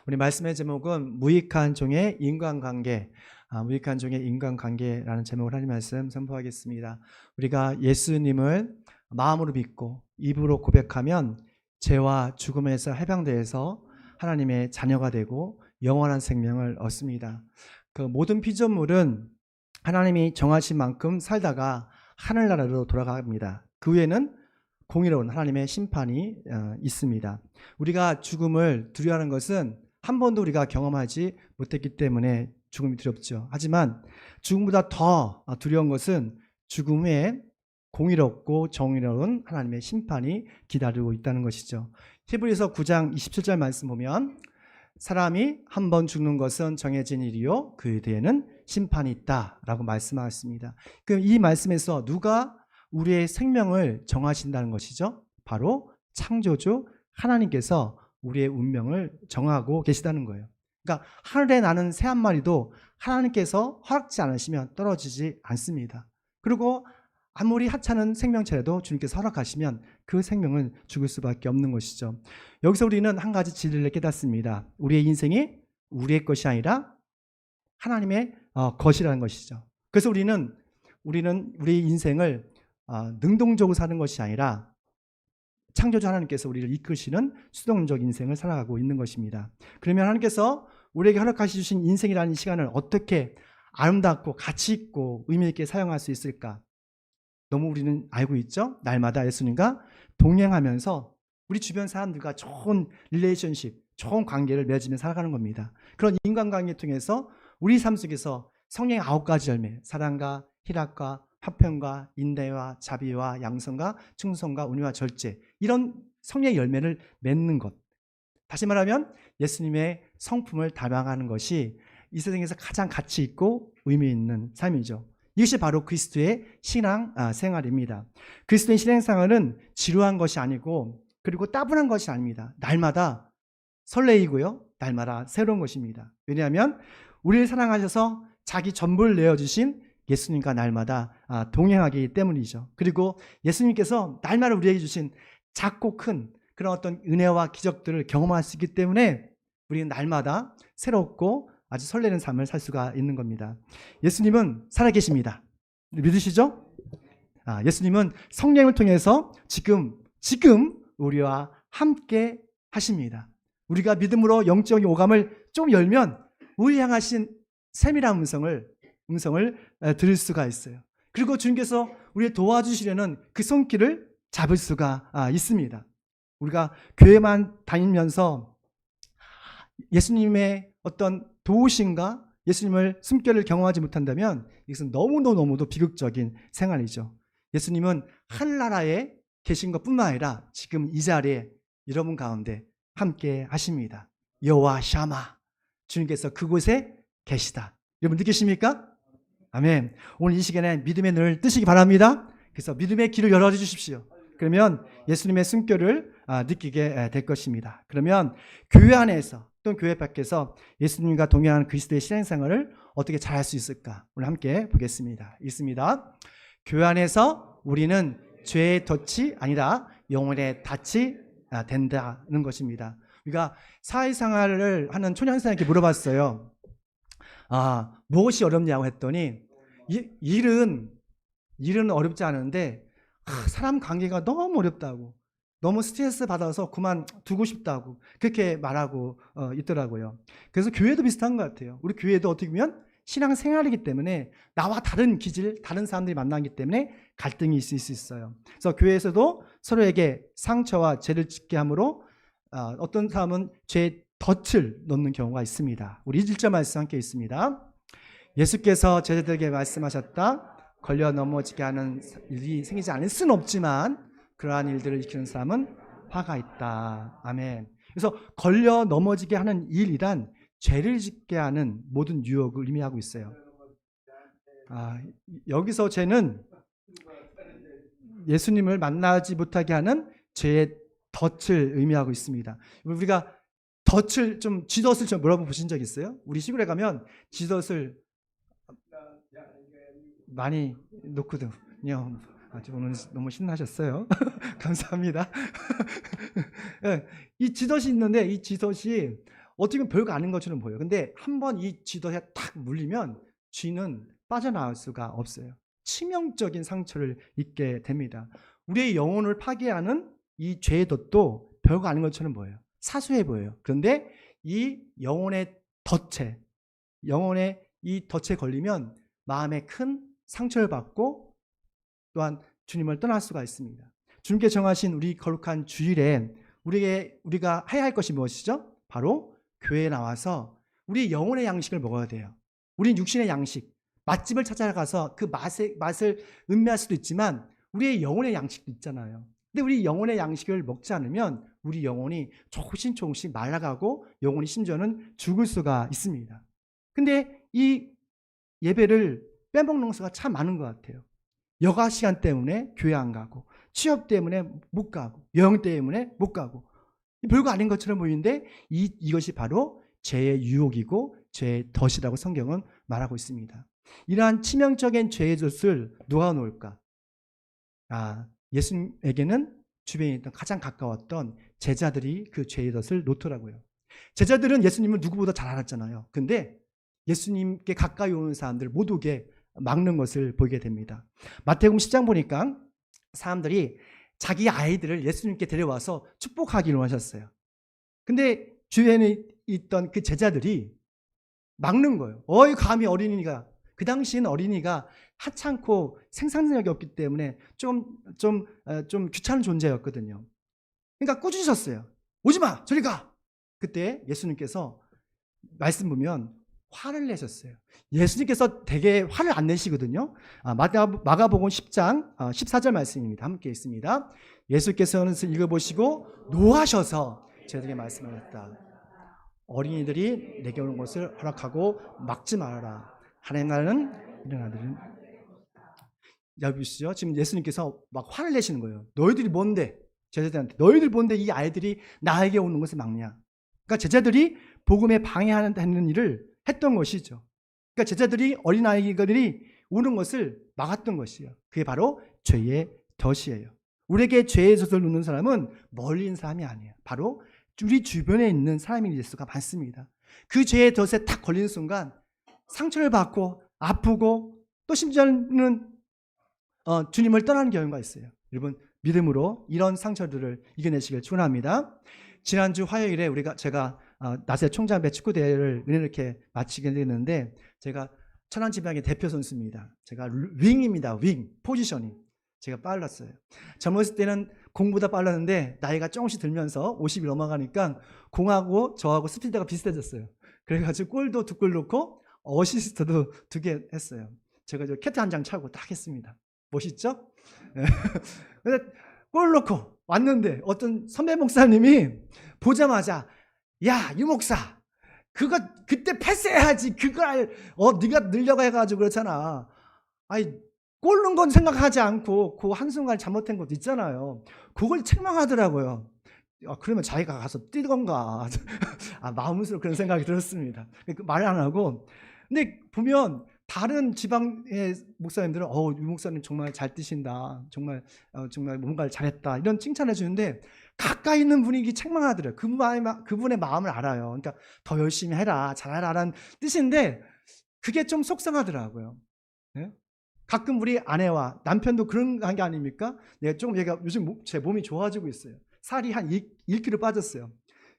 우리 말씀의 제목은 무익한 종의 인간관계, 무익한 종의 인간관계라는 제목을 하는 말씀 선포하겠습니다. 우리가 예수님을 마음으로 믿고 입으로 고백하면 죄와 죽음에서 해방되어서 하나님의 자녀가 되고 영원한 생명을 얻습니다. 그 모든 피조물은 하나님이 정하신 만큼 살다가 하늘나라로 돌아갑니다. 그 후에는 공의로운 하나님의 심판이 있습니다. 우리가 죽음을 두려워하는 것은 한 번도 우리가 경험하지 못했기 때문에 죽음이 두렵죠. 하지만 죽음보다 더 두려운 것은 죽음 후에 공의롭고 정의로운 하나님의 심판이 기다리고 있다는 것이죠. 히브리서 9장 27절 말씀 보면 사람이 한 번 죽는 것은 정해진 일이요 그 뒤에는 심판이 있다라고 말씀하셨습니다. 그럼 이 말씀에서 누가 우리의 생명을 정하신다는 것이죠? 바로 창조주 하나님께서 우리의 운명을 정하고 계시다는 거예요. 그러니까 하늘에 나는 새 한 마리도 하나님께서 허락지 않으시면 떨어지지 않습니다. 그리고 아무리 하찮은 생명체라도 주님께서 허락하시면 그 생명은 죽을 수밖에 없는 것이죠. 여기서 우리는 한 가지 진리를 깨닫습니다. 우리의 인생이 우리의 것이 아니라 하나님의 것이라는 것이죠. 그래서 우리는 우리 인생을 능동적으로 사는 것이 아니라 창조주 하나님께서 우리를 이끄시는 수동적 인생을 살아가고 있는 것입니다. 그러면 하나님께서 우리에게 허락하시 주신 인생이라는 시간을 어떻게 아름답고 가치 있고 의미 있게 사용할 수 있을까? 너무 우리는 알고 있죠? 날마다 예수님과 동행하면서 우리 주변 사람들과 좋은 릴레이션십, 좋은 관계를 맺으며 살아가는 겁니다. 그런 인간관계를 통해서 우리 삶 속에서 성령의 9가지 열매, 사랑과 희락과 화평과 인내와 자비와 양선과 충성과 온유와 절제, 이런 성령의 열매를 맺는 것, 다시 말하면 예수님의 성품을 담아가는 것이 이 세상에서 가장 가치 있고 의미 있는 삶이죠. 이것이 바로 그리스도의 신앙 생활입니다. 그리스도의 신앙 생활은 지루한 것이 아니고 그리고 따분한 것이 아닙니다. 날마다 설레이고요, 날마다 새로운 것입니다. 왜냐하면 우리를 사랑하셔서 자기 전부를 내어주신 예수님과 날마다 동행하기 때문이죠. 그리고 예수님께서 날마다 우리에게 주신 작고 큰 그런 어떤 은혜와 기적들을 경험할 수 있기 때문에 우리는 날마다 새롭고 아주 설레는 삶을 살 수가 있는 겁니다. 예수님은 살아계십니다. 믿으시죠? 예수님은 성령을 통해서 지금 우리와 함께 하십니다. 우리가 믿음으로 영적인 오감을 좀 열면 우리 향하신 세밀한 음성을 들을 수가 있어요. 그리고 주님께서 우리를 도와주시려는 그 손길을 잡을 수가 있습니다. 우리가 교회만 다니면서 예수님의 어떤 도우심과 예수님을 숨결을 경험하지 못한다면 이것은 너무도 비극적인 생활이죠. 예수님은 하늘나라에 계신 것뿐만 아니라 지금 이 자리에 여러분 가운데 함께 하십니다. 여호와 샤마, 주님께서 그곳에 계시다. 여러분 느끼십니까? 아멘. 오늘 이 시간에 믿음의 눈을 뜨시기 바랍니다. 그래서 믿음의 길을 열어주십시오. 그러면 예수님의 숨결을 느끼게 될 것입니다. 그러면 교회 안에서 또는 교회 밖에서 예수님과 동행하는 그리스도의 신앙생활을 어떻게 잘할 수 있을까? 오늘 함께 보겠습니다. 있습니다. 교회 안에서 우리는 죄의 덫이 아니라 영혼의 닻이 된다는 것입니다. 우리가 사회생활을 하는 초년생에게 물어봤어요. 무엇이 어렵냐고 했더니 일은 어렵지 않은데 사람 관계가 너무 어렵다고, 너무 스트레스 받아서 그만두고 싶다고 그렇게 말하고 있더라고요. 그래서 교회도 비슷한 것 같아요. 우리 교회도 어떻게 보면 신앙생활이기 때문에 나와 다른 기질, 다른 사람들이 만나기 때문에 갈등이 있을 수 있어요. 그래서 교회에서도 서로에게 상처와 죄를 짓게 함으로 어떤 사람은 죄의 덫을 놓는 경우가 있습니다. 우리 1절 말씀 함께 있습니다. 예수께서 제자들에게 말씀하셨다. 걸려 넘어지게 하는 일이 생기지 않을 수는 없지만 그러한 일들을 일으키는 사람은 화가 있다. 아멘. 그래서 걸려 넘어지게 하는 일이란 죄를 짓게 하는 모든 유혹을 의미하고 있어요. 여기서 죄는 예수님을 만나지 못하게 하는 죄의 덫을 의미하고 있습니다. 우리가 덫을 좀 쥐덫을 좀 물어보신 적 있어요? 우리 시골에 가면 쥐덫을 많이 놓거든요. 오늘 너무 신나셨어요. 감사합니다. 이 쥐덫이 있는데 이 쥐덫이 어떻게 보면 별거 아닌 것처럼 보여요. 근데 한번 이 쥐덫에 탁 물리면 쥐는 빠져나올 수가 없어요. 치명적인 상처를 입게 됩니다. 우리의 영혼을 파괴하는 이 죄의 덫도 별거 아닌 것처럼 보여요. 사소해 보여요. 그런데 이 영혼의 이 덫에 걸리면 마음에 큰 상처를 받고 또한 주님을 떠날 수가 있습니다. 주님께 정하신 우리 거룩한 주일에 우리가 해야 할 것이 무엇이죠? 바로 교회에 나와서 우리 영혼의 양식을 먹어야 돼요. 우리 육신의 양식, 맛집을 찾아가서 그 맛을 음미할 수도 있지만 우리의 영혼의 양식도 있잖아요. 근데 우리 영혼의 양식을 먹지 않으면 우리 영혼이 조금씩 말라가고 영혼이 심지어는 죽을 수가 있습니다. 근데 이 예배를 빼먹는 수가 참 많은 것 같아요. 여가 시간 때문에 교회 안 가고, 취업 때문에 못 가고, 여행 때문에 못 가고, 별거 아닌 것처럼 보이는데 이것이 바로 죄의 유혹이고 죄의 덫이라고 성경은 말하고 있습니다. 이러한 치명적인 죄의 덫을 누가 놓을까? 예수님에게는 주변에 있던 가장 가까웠던 제자들이 그 죄의 덫을 놓더라고요. 제자들은 예수님을 누구보다 잘 알았잖아요. 근데 예수님께 가까이 오는 사람들 못 오게 막는 것을 보게 됩니다. 마태복음 10장 보니까 사람들이 자기 아이들을 예수님께 데려와서 축복하기로 하셨어요. 근데 주변에 있던 그 제자들이 막는 거예요. 감히 어린이가. 그 당시에는 어린이가 하찮고 생산력이 없기 때문에 좀 귀찮은 존재였거든요. 그러니까 꾸짖으셨어요. 오지 마! 저리 가! 그때 예수님께서 말씀 보면 화를 내셨어요. 예수님께서 되게 화를 안 내시거든요. 마가복음 10장 14절 말씀입니다. 함께 있습니다. 예수께서는 읽어보시고 노하셔서 저희들에게 말씀하셨다. 어린이들이 내게 오는 것을 허락하고 막지 말아라. 하나님 나라는 이런 아들은 보시죠. 지금 예수님께서 막 화를 내시는 거예요. 너희들이 뭔데? 제자들한테 너희들 뭔데 이 아이들이 나에게 오는 것을 막냐? 그러니까 제자들이 복음에 방해하는 일을 했던 것이죠. 그러니까 제자들이 어린아이들이 오는 것을 막았던 것이에요. 그게 바로 죄의 덫이에요. 우리에게 죄의 덫을 놓는 사람은 멀리 있는 사람이 아니에요. 바로 우리 주변에 있는 사람일 수가 많습니다. 그 죄의 덫에 탁 걸리는 순간 상처를 받고 아프고 또 심지어는 주님을 떠나는 경우가 있어요. 여러분 믿음으로 이런 상처들을 이겨내시길 축원합니다. 지난주 화요일에 제가 나세 총장배 축구대회를 은혜롭게 마치게 됐는데 제가 천안지방의 대표 선수입니다. 제가 윙입니다. 윙 포지션이 제가 빨랐어요. 젊었을 때는 공보다 빨랐는데 나이가 조금씩 들면서 50이 넘어가니까 공하고 저하고 스피드가 비슷해졌어요. 그래가지고 골도 2골 넣고 어시스트도 2개 했어요. 제가 저 캐트 한 장 차고 딱 했습니다. 멋있죠? 근데 골 넣고 왔는데 어떤 선배 목사님이 보자마자 야, 유 목사 그거 그때 패스해야지. 그걸 네가 늘려가 해가지고 그렇잖아. 아니 골 넣은 건 생각하지 않고 그 한순간 잘못된 것도 있잖아요. 그걸 책망하더라고요. 그러면 자기가 가서 뛰던가. 마음으로 그런 생각이 들었습니다. 말 안 하고. 근데 보면 다른 지방의 목사님들은 유 목사님 정말 잘 뛰신다. 정말 뭔가를 잘했다. 이런 칭찬해 주는데 가까이 있는 분위기 책망하더래요. 그분의 마음을 알아요. 그러니까 더 열심히 해라. 잘하라는 뜻인데 그게 좀 속상하더라고요. 네? 가끔 우리 아내와 남편도 그런 게 아닙니까? 얘가 요즘 제 몸이 좋아지고 있어요. 살이 한 1kg 빠졌어요.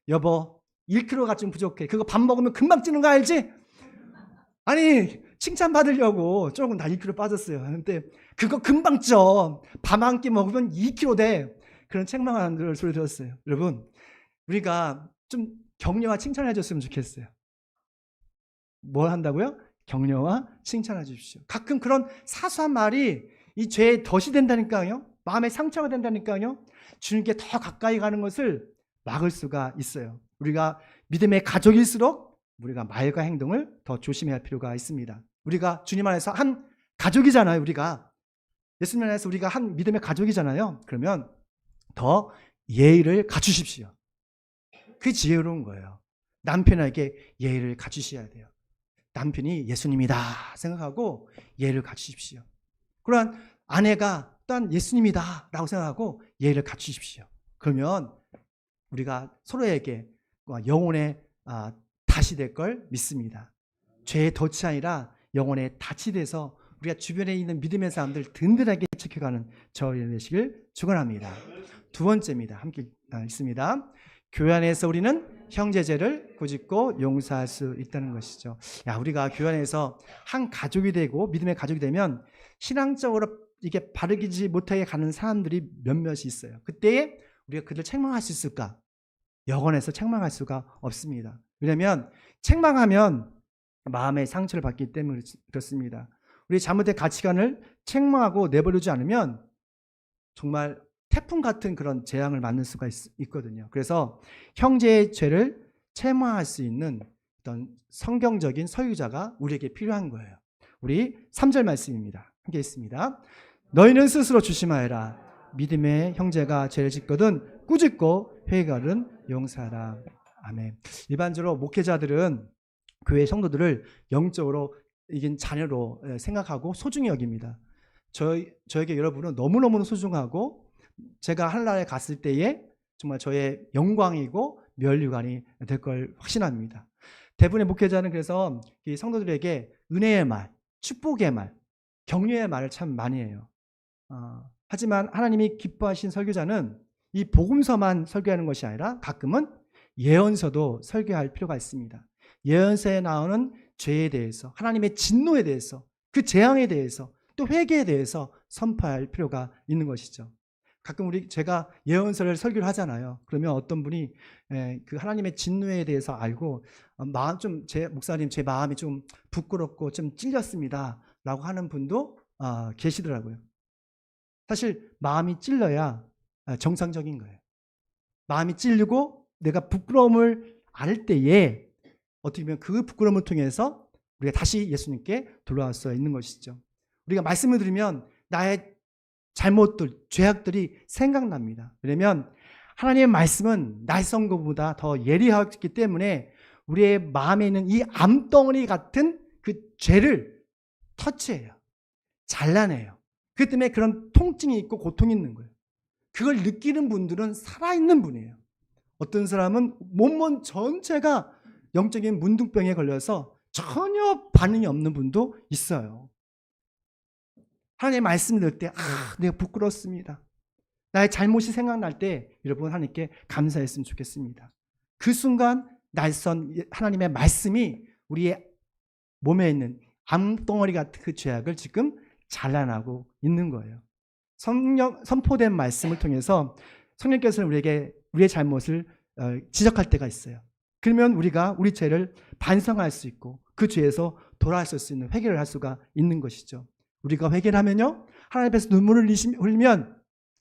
여보 1kg가 좀 부족해. 그거 밥 먹으면 금방 찌는 거 알지? 아니 칭찬받으려고 조금 다 1kg 빠졌어요. 근데 그거 금방 쪄. 밥 한 끼 먹으면 2kg 돼. 그런 책망하는 소리 들었어요. 여러분 우리가 좀 격려와 칭찬해 줬으면 좋겠어요. 뭘 한다고요? 격려와 칭찬해 주십시오. 가끔 그런 사소한 말이 이 죄의 덫이 된다니까요. 마음의 상처가 된다니까요. 주님께 더 가까이 가는 것을 막을 수가 있어요. 우리가 믿음의 가족일수록 우리가 말과 행동을 더 조심해야 할 필요가 있습니다. 우리가 주님 안에서 한 가족이잖아요. 우리가 예수님 안에서 우리가 한 믿음의 가족이잖아요. 그러면 더 예의를 갖추십시오. 그게 지혜로운 거예요. 남편에게 예의를 갖추셔야 돼요. 남편이 예수님이다 생각하고 예의를 갖추십시오. 그러한 아내가 또한 예수님이다 라고 생각하고 예의를 갖추십시오. 그러면 우리가 서로에게 영혼의 다시 될 걸 믿습니다. 죄의 덫이 아니라 영혼의 닻이 돼서 우리가 주변에 있는 믿음의 사람들 든든하게 지켜가는 저희 되시길 축원합니다. 두 번째입니다. 함께 있습니다. 교회 안에서 우리는 형제제를 꾸짖고 용서할 수 있다는 것이죠. 우리가 교회 안에서 한 가족이 되고 믿음의 가족이 되면 신앙적으로 이게 바르지 못하게 가는 사람들이 몇몇이 있어요. 그때에 우리가 그들 책망할 수 있을까? 영원에서 책망할 수가 없습니다. 왜냐하면 책망하면 마음의 상처를 받기 때문에 그렇습니다. 우리 잘못된 가치관을 책망하고 내버려두지 않으면 정말 태풍 같은 그런 재앙을 맞는 수가 있거든요. 그래서 형제의 죄를 책망할 수 있는 어떤 성경적인 서유자가 우리에게 필요한 거예요. 우리 3절 말씀입니다. 함께 있습니다. 너희는 스스로 조심하여라. 믿음의 형제가 죄를 짓거든 꾸짖고 회개하는 용서하라. 아멘. 일반적으로 목회자들은 교회 성도들을 영적으로 이긴 자녀로 생각하고 소중히 여깁니다. 저에게 여러분은 너무너무 소중하고 제가 하늘나라에 갔을 때에 정말 저의 영광이고 면류관이 될 걸 확신합니다. 대부분의 목회자는 그래서 이 성도들에게 은혜의 말, 축복의 말, 격려의 말을 참 많이 해요. 하지만 하나님이 기뻐하신 설교자는 이 복음서만 설교하는 것이 아니라 가끔은 예언서도 설교할 필요가 있습니다. 예언서에 나오는 죄에 대해서, 하나님의 진노에 대해서, 그 재앙에 대해서, 또 회개에 대해서 선포할 필요가 있는 것이죠. 가끔 제가 예언서를 설교를 하잖아요. 그러면 어떤 분이 그 하나님의 진노에 대해서 알고 목사님 제 마음이 좀 부끄럽고 좀 찔렸습니다 라고 하는 분도 계시더라고요. 사실 마음이 찔러야 정상적인 거예요. 마음이 찔리고 내가 부끄러움을 알 때에 어떻게 보면 그 부끄러움을 통해서 우리가 다시 예수님께 돌아올 수 있는 것이죠. 우리가 말씀을 들으면 나의 잘못들, 죄악들이 생각납니다. 왜냐하면 하나님의 말씀은 날성고보다 더 예리하기 때문에 우리의 마음에 있는 이 암덩어리 같은 그 죄를 터치해요. 잘라내요. 그렇기 때문에 그런 통증이 있고 고통이 있는 거예요. 그걸 느끼는 분들은 살아있는 분이에요. 어떤 사람은 몸 전체가 영적인 문둥병에 걸려서 전혀 반응이 없는 분도 있어요. 하나님의 말씀을 들을 때 내가 부끄럽습니다. 나의 잘못이 생각날 때 여러분 하나님께 감사했으면 좋겠습니다. 그 순간 날선 하나님의 말씀이 우리의 몸에 있는 암덩어리 같은 그 죄악을 지금 잘라나고 있는 거예요. 선포된 말씀을 통해서 성령께서는 우리에게 우리의 잘못을 지적할 때가 있어요. 그러면 우리가 우리 죄를 반성할 수 있고 그 죄에서 돌아올 수 있는 회개를 할 수가 있는 것이죠. 우리가 회개를 하면요, 하나님 앞에서 눈물을 흘리면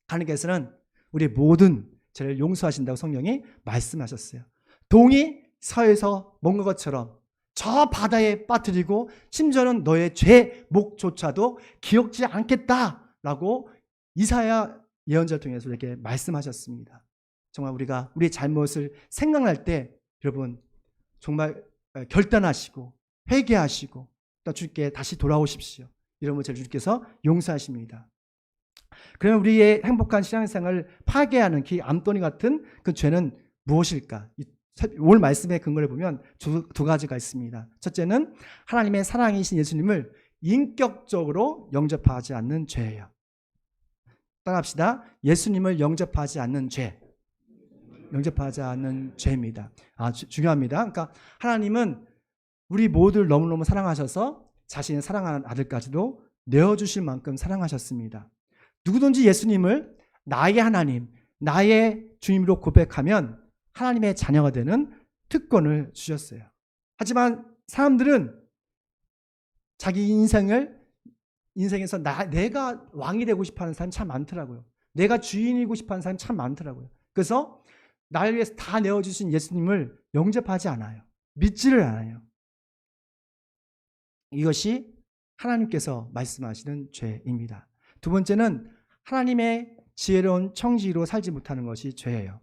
하나님께서는 우리의 모든 죄를 용서하신다고 성령이 말씀하셨어요. 동이 서에서 먹는 것처럼 저 바다에 빠뜨리고 심지어는 너의 죄목조차도 기억지 않겠다라고 이사야 예언자를 통해서 이렇게 말씀하셨습니다. 정말 우리가 우리의 잘못을 생각날 때 여러분 정말 결단하시고 회개하시고 또 주께 다시 돌아오십시오. 이런 것을 주께서 용서하십니다. 그러면 우리의 행복한 신앙생활을 파괴하는 그 암덩이 같은 그 죄는 무엇일까? 오늘 말씀의 근거를 보면 두 가지가 있습니다. 첫째는 하나님의 사랑이신 예수님을 인격적으로 영접하지 않는 죄예요. 따라합시다. 예수님을 영접하지 않는 죄. 영접하지 않는 죄입니다. 중요합니다. 그러니까 하나님은 우리 모두를 너무너무 사랑하셔서 자신의 사랑하는 아들까지도 내어주실 만큼 사랑하셨습니다. 누구든지 예수님을 나의 하나님, 나의 주님으로 고백하면 하나님의 자녀가 되는 특권을 주셨어요. 하지만 사람들은 자기 인생에서 내가 왕이 되고 싶어하는 사람이 참 많더라고요. 내가 주인이고 싶어하는 사람이 참 많더라고요. 그래서 나를 위해서 다 내어주신 예수님을 영접하지 않아요. 믿지를 않아요. 이것이 하나님께서 말씀하시는 죄입니다. 두 번째는 하나님의 지혜로운 청지로 살지 못하는 것이 죄예요.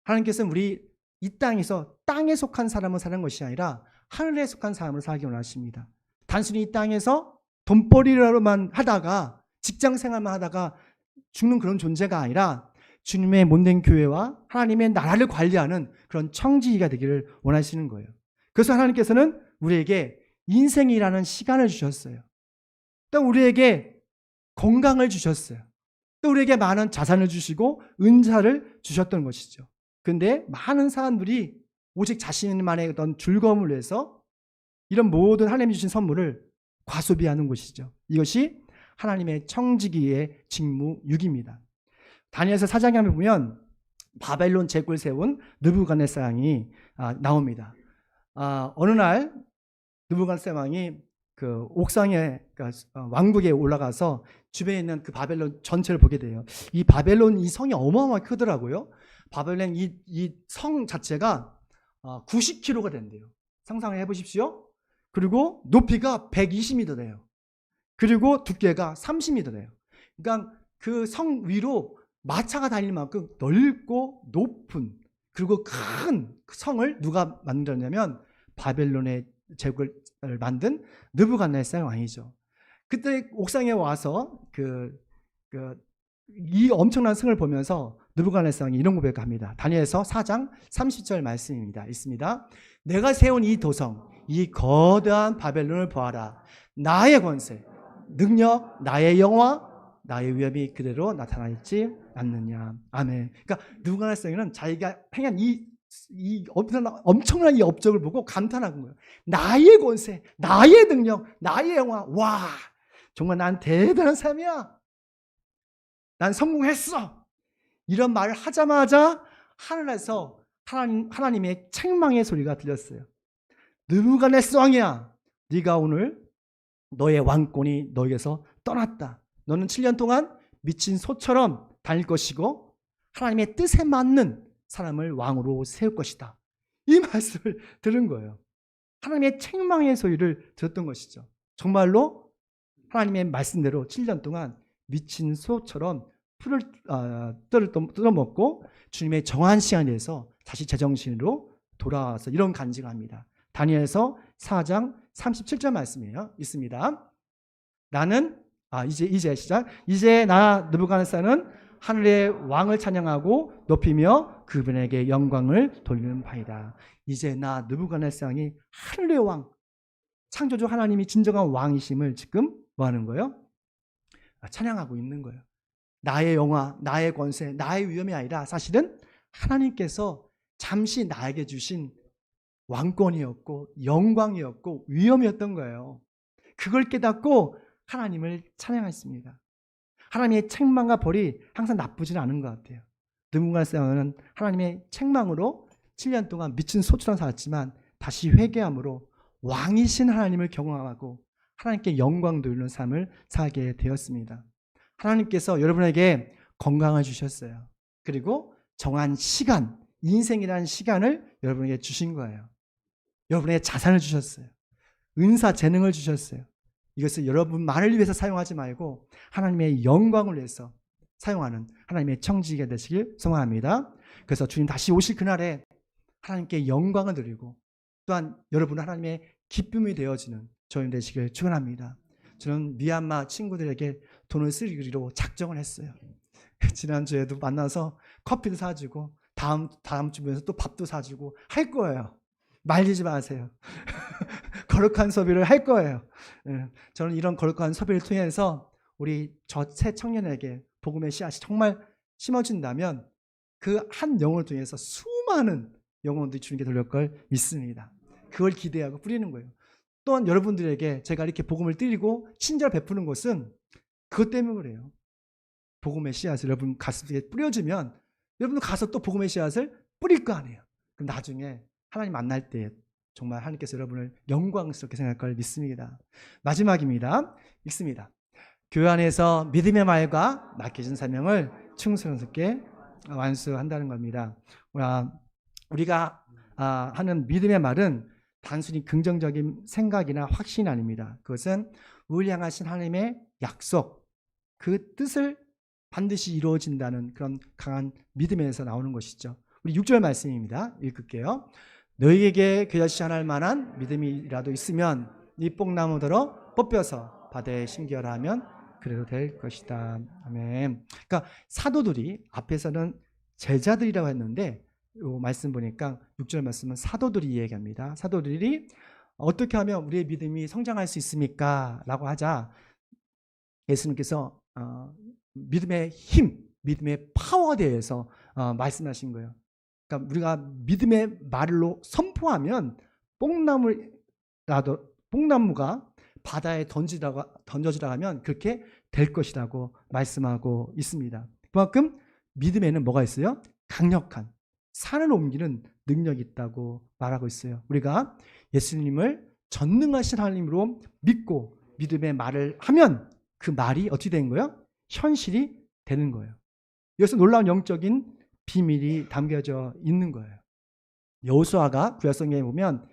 하나님께서는 우리 이 땅에서 땅에 속한 사람을 사는 것이 아니라 하늘에 속한 사람을 살기 원하십니다. 단순히 이 땅에서 돈벌이로만 하다가 직장 생활만 하다가 죽는 그런 존재가 아니라 주님의 못된 교회와 하나님의 나라를 관리하는 그런 청지기가 되기를 원하시는 거예요. 그래서 하나님께서는 우리에게 인생이라는 시간을 주셨어요. 또 우리에게 건강을 주셨어요. 또 우리에게 많은 자산을 주시고 은사를 주셨던 것이죠. 그런데 많은 사람들이 오직 자신만의 어떤 즐거움을 위해서 이런 모든 하나님이 주신 선물을 과소비하는 것이죠. 이것이 하나님의 청지기의 직무 6입니다. 다니엘서 4장에 보면 바벨론 제국을 세운 느부갓네살 왕이 나옵니다. 어느 날 느부갓네살 왕이 그 옥상에 왕국에 올라가서 주변에 있는 그 바벨론 전체를 보게 돼요. 이 바벨론 이 성이 어마어마하게 크더라고요. 바벨론 이 성 자체가 90km가 된대요. 상상을 해보십시오. 그리고 높이가 120m 돼요. 그리고 두께가 30m 돼요. 그러니까 그 성 위로 마차가 다닐 만큼 넓고 높은 그리고 큰 성을 누가 만들었냐면 바벨론의 제국을 만든 느부갓네살 왕이죠. 그때 옥상에 와서 이 엄청난 성을 보면서 느부갓네살 왕이 이런 고백을 합니다. 다니엘서 4장 30절 말씀입니다. 있습니다. 내가 세운 이 도성, 이 거대한 바벨론을 보아라. 나의 권세, 능력, 나의 영화, 나의 위엄이 그대로 나타나 있지 않느냐. 아멘. 그러니까 느부갓네살은 자기가 행한 이 엄청난 이 업적을 보고 감탄한 거예요. 나의 권세, 나의 능력, 나의 영화. 와, 정말 난 대단한 사람이야. 난 성공했어. 이런 말을 하자마자 하늘에서 하나님의 책망의 소리가 들렸어요. 느부갓네살 왕이야. 네가 오늘 너의 왕권이 너에게서 떠났다. 너는 7년 동안 미친 소처럼 다닐 것이고 하나님의 뜻에 맞는 사람을 왕으로 세울 것이다. 이 말씀을 들은 거예요. 하나님의 책망의 소리를 들었던 것이죠. 정말로 하나님의 말씀대로 7년 동안 미친 소처럼 뜰을 뜯어먹고 주님의 정한 시간에 대해서 다시 제정신으로 돌아와서 이런 간증을 합니다. 다니엘서 4장 37절 말씀이에요. 있습니다. 나는 이제 시작. 이제 나 느부갓네살은 하늘의 왕을 찬양하고 높이며 그분에게 영광을 돌리는 바이다. 이제 나 느부갓네살 왕이 하늘의 왕, 창조주 하나님이 진정한 왕이심을 지금 뭐 하는 거예요? 찬양하고 있는 거예요. 나의 영화, 나의 권세, 나의 위엄이 아니라 사실은 하나님께서 잠시 나에게 주신 왕권이었고 영광이었고 위엄이었던 거예요. 그걸 깨닫고 하나님을 찬양했습니다. 하나님의 책망과 벌이 항상 나쁘지는 않은 것 같아요. 느부갓네살 왕은 하나님의 책망으로 7년 동안 미친 소처럼 살았지만 다시 회개함으로 왕이신 하나님을 경험하고 하나님께 영광 돌리는 삶을 살게 되었습니다. 하나님께서 여러분에게 건강을 주셨어요. 그리고 정한 시간, 인생이라는 시간을 여러분에게 주신 거예요. 여러분에게 자산을 주셨어요. 은사, 재능을 주셨어요. 이것을 여러분만을 위해서 사용하지 말고 하나님의 영광을 위해서 사용하는 하나님의 청지기가 되시길 소망합니다. 그래서 주님 다시 오실 그날에 하나님께 영광을 드리고 또한 여러분은 하나님의 기쁨이 되어지는 저희 되시길 축원합니다. 저는 미얀마 친구들에게 돈을 쓰기로 작정을 했어요. 지난주에도 만나서 커피도 사주고 다음 주면서 또 밥도 사주고 할 거예요. 말리지 마세요. 거룩한 소비를 할 거예요. 저는 이런 거룩한 소비를 통해서 우리 저 새 청년에게 복음의 씨앗이 정말 심어진다면 그 한 영혼을 통해서 수많은 영혼들이 주님께 돌릴 걸 믿습니다. 그걸 기대하고 뿌리는 거예요. 또한 여러분들에게 제가 이렇게 복음을 드리고 친절 베푸는 것은 그것 때문에 그래요. 복음의 씨앗을 여러분 가슴에 뿌려주면 여러분도 가서 또 복음의 씨앗을 뿌릴 거 아니에요. 그럼 나중에 하나님 만날 때 정말 하나님께서 여러분을 영광스럽게 생각할 걸 믿습니다. 마지막입니다. 읽습니다. 교회 안에서 믿음의 말과 맡겨진 사명을 충성스럽게 완수한다는 겁니다. 우리가 하는 믿음의 말은 단순히 긍정적인 생각이나 확신이 아닙니다. 그것은 우리를 향하신 하나님의 약속, 그 뜻을 반드시 이루어진다는 그런 강한 믿음에서 나오는 것이죠. 우리 6절 말씀입니다. 읽을게요. 너희에게 겨자씨 하나 할 만한 믿음이라도 있으면 이 뽕나무더러 뽑혀서 바다에 심겨라 하면 그래도 될 것이다. 아멘. 그러니까 사도들이 앞에서는 제자들이라고 했는데 요 말씀 보니까 6절 말씀은 사도들이 얘기합니다. 사도들이 어떻게 하면 우리의 믿음이 성장할 수 있습니까? 라고 하자 예수님께서 믿음의 힘, 믿음의 파워에 대해서 말씀하신 거예요. 그러니까 우리가 믿음의 말로 선포하면 뽕나무가 바다에 던져지라 하면 그렇게 될 것이라고 말씀하고 있습니다. 그만큼 믿음에는 뭐가 있어요? 강력한 산을 옮기는 능력이 있다고 말하고 있어요. 우리가 예수님을 전능하신 하나님으로 믿고 믿음의 말을 하면 그 말이 어떻게 되는 거예요? 현실이 되는 거예요. 여기서 놀라운 영적인 비밀이 담겨져 있는 거예요. 여호수아가 구약성경에 보면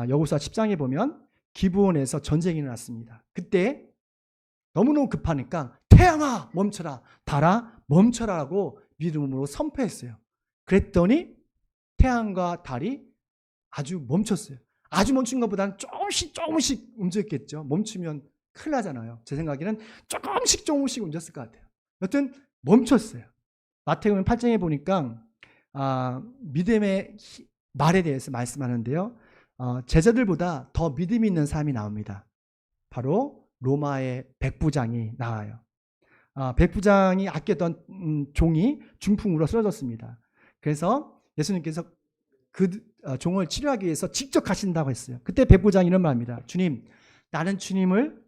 여호수아 10장에 보면 기브온에서 전쟁이 일어났습니다. 그때 너무너무 급하니까 태양아 멈춰라, 달아 멈춰라라고 믿음으로 선포했어요. 그랬더니 태양과 달이 아주 멈췄어요. 아주 멈춘 것보다는 조금씩 움직였겠죠. 멈추면 큰일 나잖아요. 제 생각에는 조금씩 움직였을 것 같아요. 여튼 멈췄어요. 마태복음 8장에 보니까 믿음의 말에 대해서 말씀하는데요. 제자들보다 더 믿음이 있는 사람이 나옵니다. 바로 로마의 백부장이 나와요. 백부장이 아꼈던 종이 중풍으로 쓰러졌습니다. 그래서 예수님께서 그 종을 치료하기 위해서 직접 가신다고 했어요. 그때 백부장이 이런 말입니다. 주님, 나는 주님을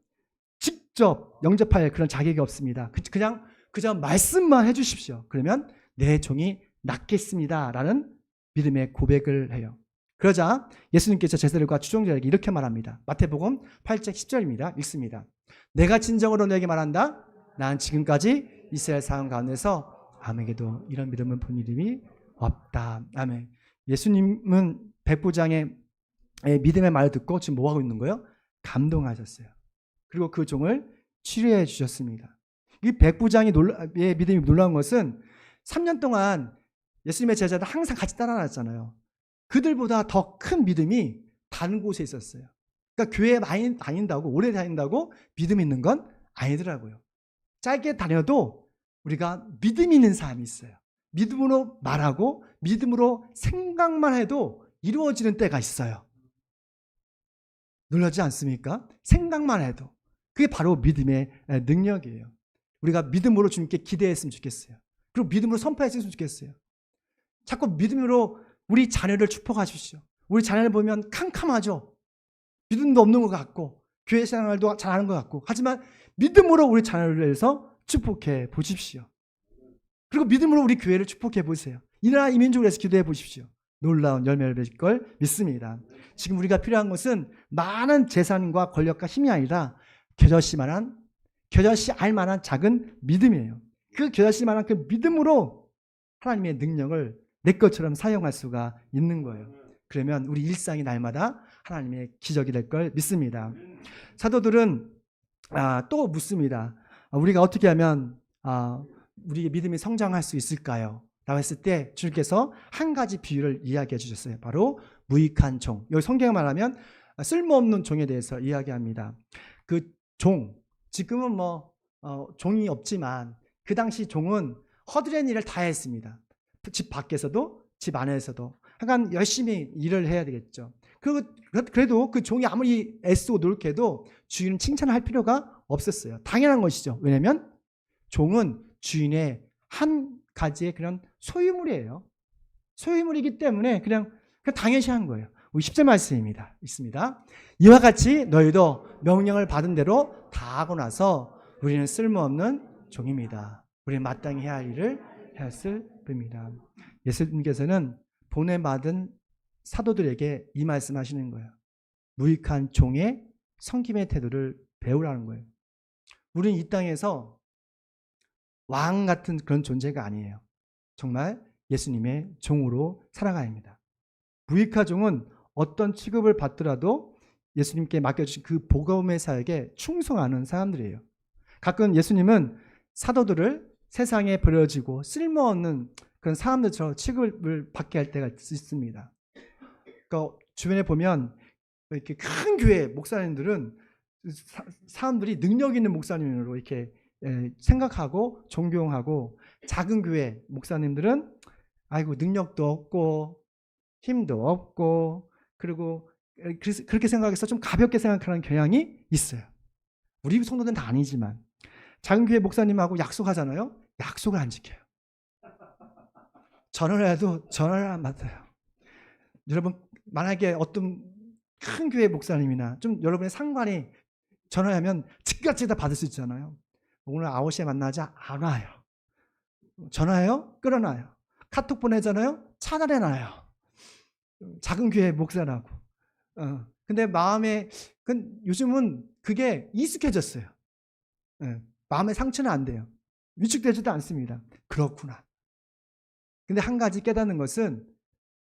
직접 영접할 그런 자격이 없습니다. 그냥 말씀만 해주십시오. 그러면 내 종이 낫겠습니다. 라는 믿음의 고백을 해요. 그러자 예수님께서 제자들과 추종자에게 이렇게 말합니다. 마태복음 8장 10절입니다. 읽습니다. 내가 진정으로 너에게 말한다. 난 지금까지 이스라엘 사람 가운데서 아무에게도 이런 믿음을 본 이름이 없다. 아멘. 예수님은 백부장의 믿음의 말을 듣고 지금 뭐하고 있는 거예요? 감동하셨어요. 그리고 그 종을 치료해 주셨습니다. 이 백부장의 믿음이 놀라운 것은 3년 동안 예수님의 제자들 항상 같이 따라다녔잖아요. 그들보다 더 큰 믿음이 다른 곳에 있었어요. 그러니까 교회에 많이 다닌다고, 오래 다닌다고 믿음이 있는 건 아니더라고요. 짧게 다녀도 우리가 믿음이 있는 사람이 있어요. 믿음으로 말하고 믿음으로 생각만 해도 이루어지는 때가 있어요. 놀라지 않습니까? 생각만 해도. 그게 바로 믿음의 능력이에요. 우리가 믿음으로 주님께 기대했으면 좋겠어요. 그리고 믿음으로 선포했으면 좋겠어요. 자꾸 믿음으로 우리 자녀를 축복하십시오. 우리 자녀를 보면 캄캄하죠. 믿음도 없는 것 같고 교회 생활도 잘하는 것 같고 하지만 믿음으로 우리 자녀를 위해서 축복해 보십시오. 그리고 믿음으로 우리 교회를 축복해 보세요. 이 나라 이 민족을 위해서 기도해 보십시오. 놀라운 열매를 맺을 걸 믿습니다. 지금 우리가 필요한 것은 많은 재산과 권력과 힘이 아니라 겨자씨 알 만한 작은 믿음이에요. 그 겨자씨 만한 그 믿음으로 하나님의 능력을 내 것처럼 사용할 수가 있는 거예요. 그러면 우리 일상이 날마다 하나님의 기적이 될 걸 믿습니다. 사도들은 또 묻습니다. 우리가 어떻게 하면 우리의 믿음이 성장할 수 있을까요? 라고 했을 때 주님께서 한 가지 비유를 이야기해 주셨어요. 바로 무익한 종. 여기 성경에 말하면 쓸모없는 종에 대해서 이야기합니다. 그 종, 지금은 종이 없지만 그 당시 종은 허드렛 일을 다 했습니다. 집 밖에서도 집 안에서도 하여간 열심히 일을 해야 되겠죠. 그래도 그 종이 아무리 애쓰고 노력해도 주인은 칭찬할 필요가 없었어요. 당연한 것이죠. 왜냐하면 종은 주인의 한 가지의 그런 소유물이에요. 소유물이기 때문에 그냥 당연시한 거예요. 우리 10절 말씀입니다. 있습니다. 이와 같이 너희도 명령을 받은 대로 다 하고 나서 우리는 쓸모없는 종입니다. 우리는 마땅히 해야 할 일을 했을 뿐입니다. 예수님께서는 보내받은 사도들에게 이 말씀하시는 거예요. 무익한 종의 섬김의 태도를 배우라는 거예요. 우리는 이 땅에서 왕 같은 그런 존재가 아니에요. 정말 예수님의 종으로 살아가야 합니다. 무익한 종은 어떤 취급을 받더라도 예수님께 맡겨주신 그 복음의 사역에 충성하는 사람들이에요. 가끔 예수님은 사도들을 세상에 버려지고 쓸모없는 그런 사람들처럼 취급을 받게 할 때가 있습니다. 그러니까 주변에 보면 이렇게 큰 교회 목사님들은 사람들이 능력 있는 목사님으로 이렇게 생각하고 존경하고, 작은 교회 목사님들은 아이고 능력도 없고 힘도 없고 그리고 그렇게 생각해서 좀 가볍게 생각하는 경향이 있어요. 우리 성도들은 다 아니지만 작은 교회 목사님하고 약속하잖아요. 약속을 안 지켜요. 전화를 해도 전화를 안 받아요. 여러분 만약에 어떤 큰 교회 목사님이나 좀 여러분의 상관이 전화하면 즉각적으로 다 받을 수 있잖아요. 오늘 9시에 만나자 안 와요. 전화해요? 끌어놔요. 카톡 보내잖아요? 차단해놔요. 작은 교회 목사라고. 근데 마음에 요즘은 그게 익숙해졌어요. 마음의 상처는 안 돼요. 위축되지도 않습니다. 그렇구나. 근데 한 가지 깨닫는 것은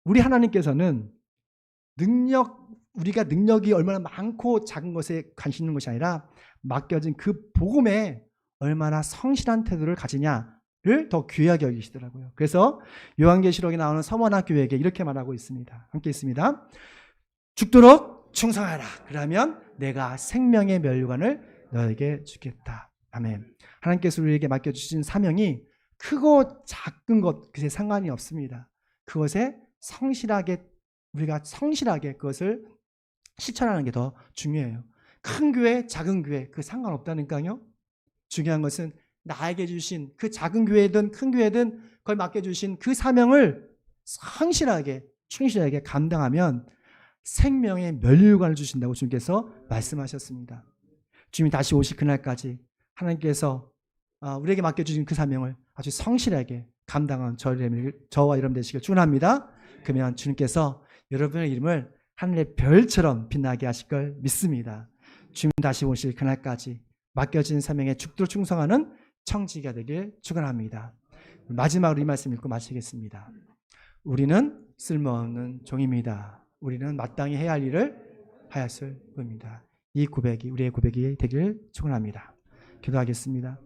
우리 하나님께서는 우리가 능력이 얼마나 많고 작은 것에 관심 있는 것이 아니라 맡겨진 그 복음에 얼마나 성실한 태도를 가지냐를 더 귀하게 여기시더라고요. 그래서 요한계시록에 나오는 서머나 교회에게 이렇게 말하고 있습니다. 함께 있습니다. 죽도록 충성하라. 그러면 내가 생명의 면류관을 너에게 주겠다. 아멘. 하나님께서 우리에게 맡겨주신 사명이 크고 작은 것 그것에 상관이 없습니다. 그것에 우리가 성실하게 그것을 실천하는 게 더 중요해요. 큰 교회, 작은 교회 그 상관없다니까요. 중요한 것은 나에게 주신 그 작은 교회든 큰 교회든 그걸 맡겨주신 그 사명을 성실하게 충실하게 감당하면 생명의 면류관을 주신다고 주님께서 말씀하셨습니다. 주님이 다시 오실 그날까지 하나님께서 우리에게 맡겨주신 그 사명을 아주 성실하게 감당한 저와 여러분 되시길 축원합니다. 그러면 주님께서 여러분의 이름을 하늘의 별처럼 빛나게 하실 걸 믿습니다. 주님 다시 오실 그날까지 맡겨진 사명에 죽도록 충성하는 청지기가 되길 축원합니다. 마지막으로 이 말씀 읽고 마치겠습니다. 우리는 쓸모없는 종입니다. 우리는 마땅히 해야 할 일을 하였을 뿐입니다. 이 고백이 우리의 고백이 되길 축원합니다. 기도하겠습니다.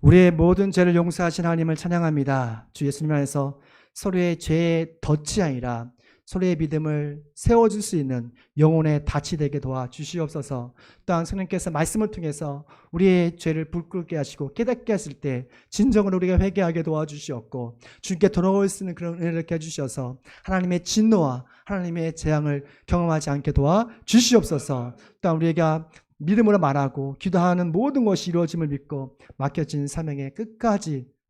우리의 모든 죄를 용서하신 하나님을 찬양합니다. 주 예수님 안에서 서로의 죄의 덫이 아니라 서로의 믿음을 세워줄 수 있는 영혼의 닻이 되게 도와주시옵소서. 또한 성령께서 말씀을 통해서 우리의 죄를 불 끓게 하시고 깨닫게 하실 때 진정으로 우리가 회개하게 도와주시옵고 주님께 돌아올 수 있는 그런 은혜를 이렇게 해주셔서 하나님의 진노와 하나님의 재앙을 경험하지 않게 도와주시옵소서. 또한 우리가 믿음으로 말하고 기도하는 모든 것이 이루어짐을 믿고 맡겨진 사명에 끝까지